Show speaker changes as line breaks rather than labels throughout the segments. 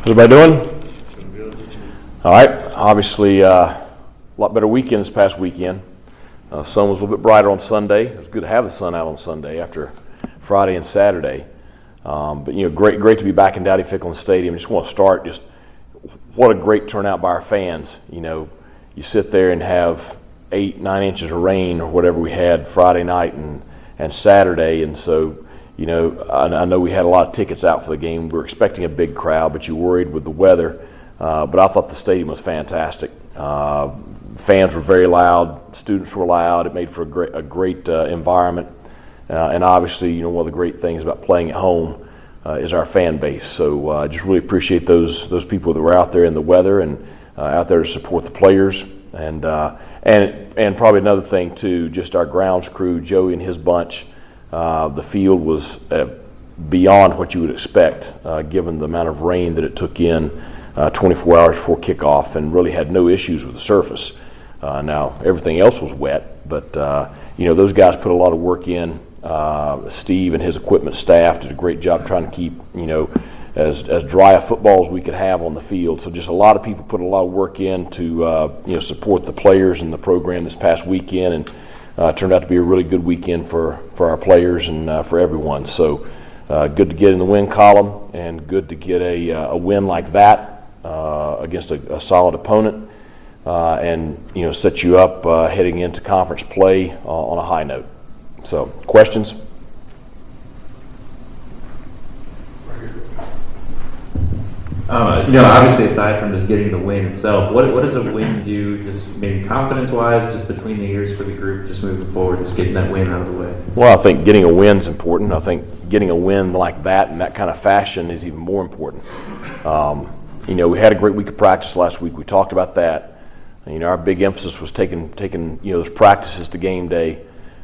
How's everybody doing? All right. Obviously, a lot better weekend this past weekend. Sun was a little bit brighter on Sunday. It was good to have the sun out on Sunday after Friday and Saturday. But great to be back in Dowdy-Ficklin Stadium. Just want to start. Just what a great turnout by our fans. You sit there and have 8-9 inches of rain or whatever we had Friday night and Saturday, and so. I know we had a lot of tickets out for the game. We were expecting a big crowd, but you worried with the weather. But I thought the stadium was fantastic. Fans were very loud. Students were loud. It made for a great environment. And obviously, one of the great things about playing at home is our fan base. So I just really appreciate those people that were out there in the weather and out there to support the players. And probably another thing too, just our grounds crew, Joey and his bunch. The field was beyond what you would expect, given the amount of rain that it took in 24 hours before kickoff, and really had no issues with the surface. Now, everything else was wet, but those guys put a lot of work in. Steve and his equipment staff did a great job trying to keep as dry a football as we could have on the field. So just a lot of people put a lot of work in to support the players and the program this past weekend, and turned out to be a really good weekend for our players and for everyone. So good to get in the win column, and good to get a win like that against a solid opponent, and set you up heading into conference play on a high note. So questions?
Obviously, aside from just getting the win itself, what does a win do, just maybe confidence-wise, just between the years for the group, just moving forward, just getting that win out of the way?
Well, I think getting a win's important. I think getting a win like that in that kind of fashion is even more important. We had a great week of practice last week. We talked about that. Our big emphasis was taking those practices to game day,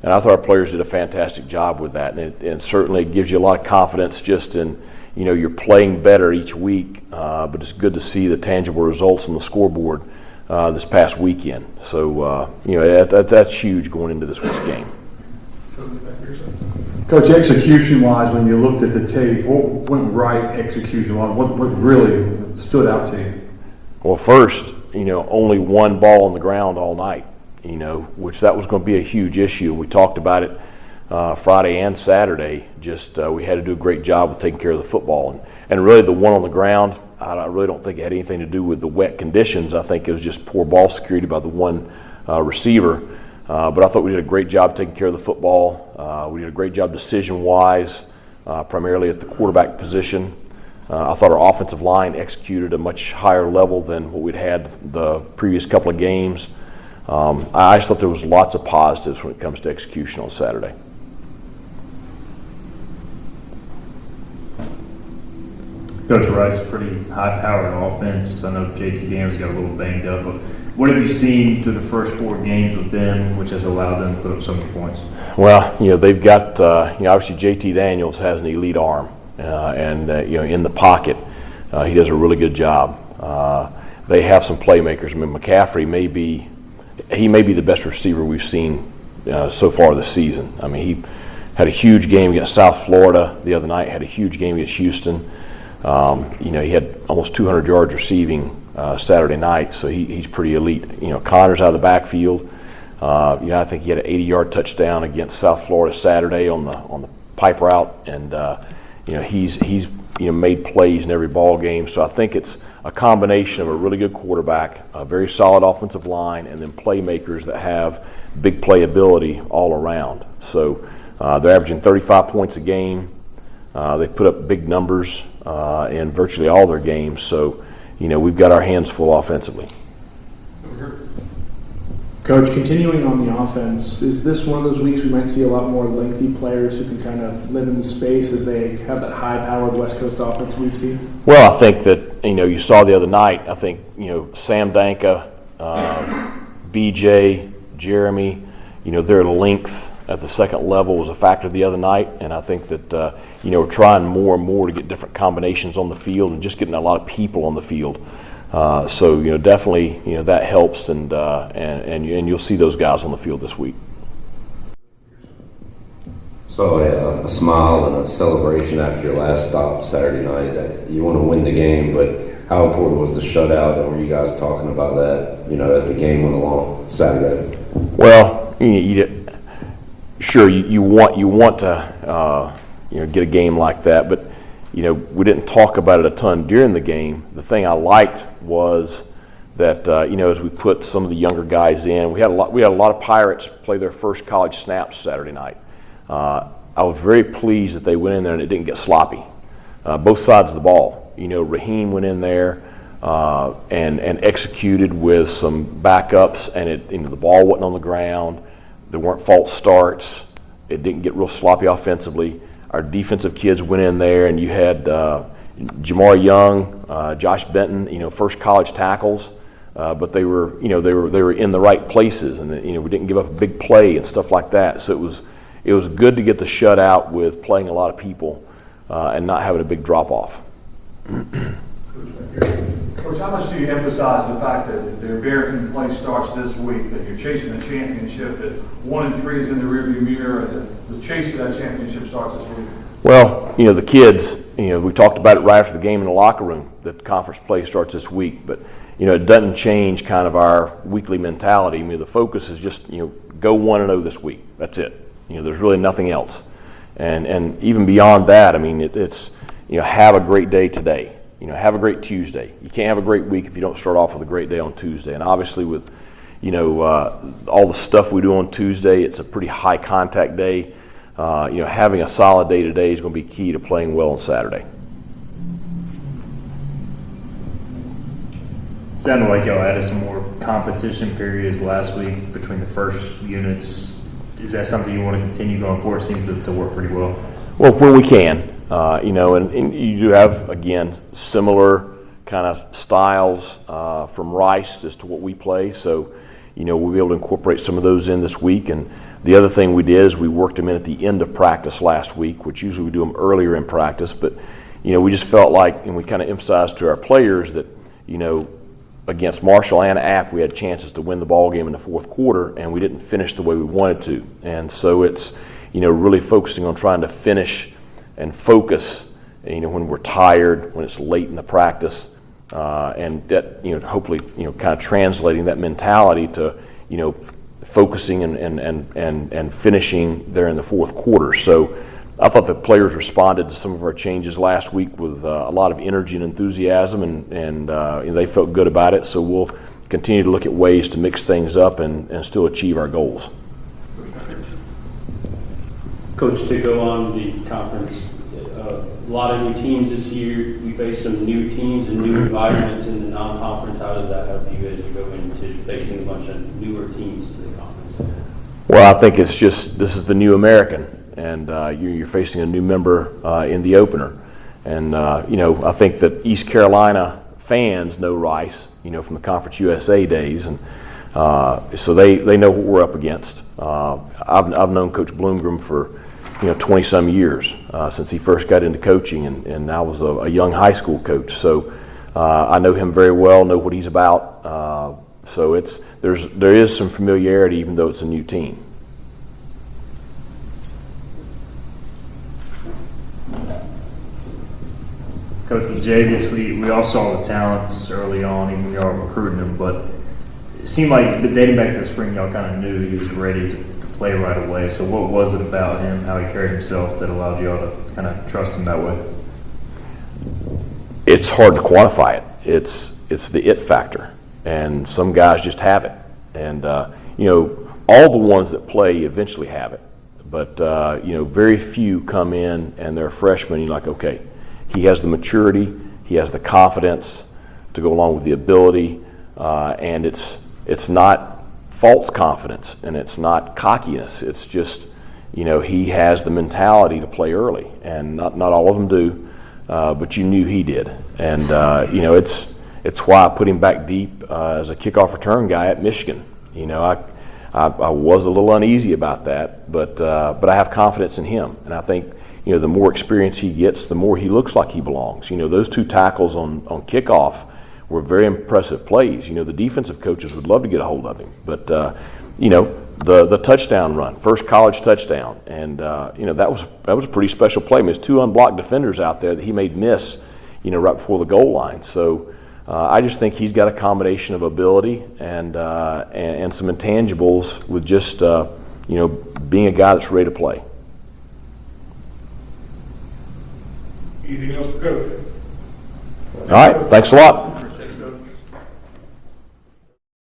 and I thought our players did a fantastic job with that. And certainly it gives you a lot of confidence just in you're playing better each week, but it's good to see the tangible results on the scoreboard this past weekend. So, that's huge going into this week's game.
Coach, execution-wise, when you looked at the tape, what went right execution-wise? What really stood out to you?
Well, first, only one ball on the ground all night, which that was going to be a huge issue. We talked about it Friday and Saturday. Just we had to do a great job of taking care of the football, and really the one on the ground, I really don't think it had anything to do with the wet conditions. I think it was just poor ball security by the one receiver, but I thought we did a great job taking care of the football. We did a great job decision-wise, primarily at the quarterback position. I thought our offensive line executed a much higher level than what we'd had the previous couple of games. I just thought there was lots of positives when it comes to execution on Saturday.
Coach Rice, pretty high-powered offense. I know JT Daniels got a little banged up, but what have you seen through the first 4 games with them, which has allowed them to put up so many points?
Well, they've got, obviously JT Daniels has an elite arm, and in the pocket, he does a really good job. They have some playmakers. I mean, McCaffrey may be the best receiver we've seen so far this season. I mean, he had a huge game against South Florida the other night, had a huge game against Houston. He had almost 200 yards receiving Saturday night, so he's pretty elite. Connor's out of the backfield. I think he had an 80-yard touchdown against South Florida Saturday on the pipe route, and he's made plays in every ball game. So I think it's a combination of a really good quarterback, a very solid offensive line, and then playmakers that have big playability all around. So they're averaging 35 points a game. They put up big numbers in virtually all their games. So, we've got our hands full offensively.
Coach, continuing on the offense, is this one of those weeks we might see a lot more lengthy players who can kind of live in the space as they have that high-powered West Coast offense we've seen?
Well, I think that, you saw the other night, I think, Sam Danka, BJ, Jeremy, their length at the second level was a factor the other night, and I think that, we're trying more and more to get different combinations on the field and just getting a lot of people on the field. So definitely that helps, and you'll see those guys on the field this week.
So a smile and a celebration after your last stop Saturday night. You want to win the game, but how important was the shutout, and were you guys talking about that, as the game went along Saturday?
Well, sure, you want to get a game like that, but we didn't talk about it a ton during the game. The thing I liked was that as we put some of the younger guys in, we had a lot of Pirates play their first college snaps Saturday night. I was very pleased that they went in there and it didn't get sloppy. Both sides of the ball. Raheem went in there and executed with some backups, and the ball wasn't on the ground. There weren't false starts. It didn't get real sloppy offensively. Our defensive kids went in there, and you had Jamar Young, Josh Benton, first college tackles, but they were in the right places, and we didn't give up a big play and stuff like that. So it was good to get the shutout with playing a lot of people and not having a big drop off.
Coach, how much do you emphasize the fact that the American play starts this week, that you're chasing a championship, that 1-3 is in the rearview mirror, and that the chase for that championship starts this week?
Well, the kids, we talked about it right after the game in the locker room, that conference play starts this week, but, it doesn't change kind of our weekly mentality. The focus is just, go 1-0 this week. That's it. There's really nothing else. And even beyond that, it's, have a great day today. Have a great Tuesday. You can't have a great week if you don't start off with a great day on Tuesday. And obviously with, all the stuff we do on Tuesday, it's a pretty high contact day. Having a solid day today is going to be key to playing well on Saturday.
Sounded like y'all added some more competition periods last week between the first units. Is that something you want to continue going forward? It seems to work pretty well.
Well, where we can, and you do have, again, similar kind of styles from Rice as to what we play. So, we'll be able to incorporate some of those in this week. And the other thing we did is we worked them in at the end of practice last week, which usually we do them earlier in practice. But, we just felt like, and we kind of emphasized to our players that, against Marshall and App, we had chances to win the ball game in the fourth quarter, and we didn't finish the way we wanted to. And so it's, really focusing on trying to finish and focus, when we're tired, when it's late in the practice, and that, hopefully, kind of translating that mentality to, focusing and finishing there in the fourth quarter. So I thought the players responded to some of our changes last week with a lot of energy and enthusiasm, and they felt good about it. So we'll continue to look at ways to mix things up and still achieve our goals.
Coach, to go on the conference, a lot of new teams this year. We face some new teams and new environments in the non-conference. How does that help you as you go into facing a bunch of newer teams to the conference?
Well, I think it's just, this is the new American, and you're facing a new member in the opener. And, I think that East Carolina fans know Rice, from the Conference USA days, and so they know what we're up against. I've known Coach Bloomgren for 20-some years since he first got into coaching, and I was a young high school coach. So I know him very well, know what he's about. So there is some familiarity, even though it's a new team.
Coach, with Javius, we all saw the talents early on, even when y'all were recruiting him, but it seemed like dating back to the spring, y'all kind of knew he was ready to play right away. So what was it about him, how he carried himself, that allowed y'all to kind of trust him that way?
It's hard to quantify it. It's the it factor, and some guys just have it. And all the ones that play eventually have it, but very few come in and they're freshmen. You're like, okay, he has the maturity, he has the confidence to go along with the ability, and it's not false confidence, and it's not cockiness. It's just, he has the mentality to play early, and not all of them do, but you knew he did. And it's why I put him back deep as a kickoff return guy at Michigan. I was a little uneasy about that, but I have confidence in him, and I think the more experience he gets, the more he looks like he belongs. Those two tackles on kickoff were very impressive plays. The defensive coaches would love to get a hold of him, but the touchdown run, first college touchdown, and that was a pretty special play. I mean, there's two unblocked defenders out there that he made miss, right before the goal line. So I just think he's got a combination of ability and some intangibles with just being a guy that's ready to play.
Anything else for Coach?
All right, thanks a lot.